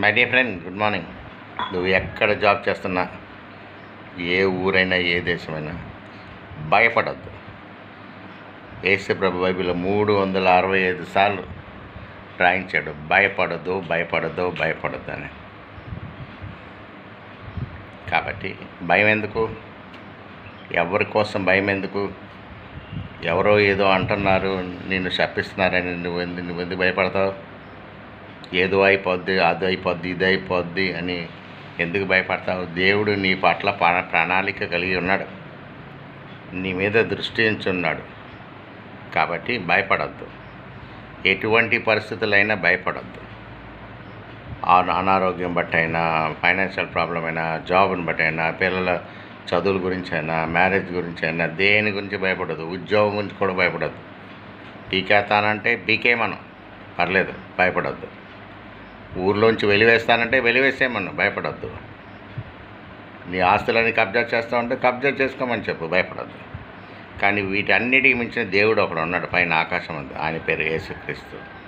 My dear friend, good morning. నువ్వు ఎక్కడ job చేస్తున్నా, ఏ ఊరైనా, ఏ దేశమైనా భయపడద్దు. యేసు ప్రభు బైబిల్లో 365 సార్లు రాయించాడు, భయపడద్దు, భయపడద్దు, భయపడద్దు అని. కాబట్టి భయం ఎందుకు? ఎవరి కోసం భయం ఎందుకు? ఎవరో ఏదో అంటున్నారు, నిన్ను శపిస్తున్నారని నువ్వెందుకు భయపడతావు? ఏదో అయిపోద్ది, అది అయిపోద్ది, ఇది అయిపోద్ది అని ఎందుకు భయపడతావు? దేవుడు నీ పట్ల ప్రణాళిక కలిగి ఉన్నాడు, నీ మీద దృష్టి ఉంచున్నాడు. కాబట్టి భయపడద్దు. ఎటువంటి పరిస్థితులైనా భయపడద్దు. అనారోగ్యం బట్టి అయినా, ఫైనాన్షియల్ ప్రాబ్లం అయినా, జాబ్ని బట్టి అయినా, పిల్లల చదువుల గురించి అయినా, మ్యారేజ్ గురించి అయినా, దేని గురించి భయపడద్దు. ఉద్యోగం గురించి కూడా భయపడద్దు. పీకేస్తానంటే పీకేమను, పర్లేదు, భయపడద్దు. ఊర్లోంచి వెలివేస్తానంటే వెలివేసేమను, భయపడద్దు. నీ ఆస్తులని కబ్జా చేస్తామంటే కబ్జా చేసుకోమని చెప్పు, భయపడద్దు. కానీ వీటన్నిటికి మించిన దేవుడు ఒకడు ఉన్నాడు పైన ఆకాశం ఉంది, ఆయన పేరు యేసుక్రీస్తు.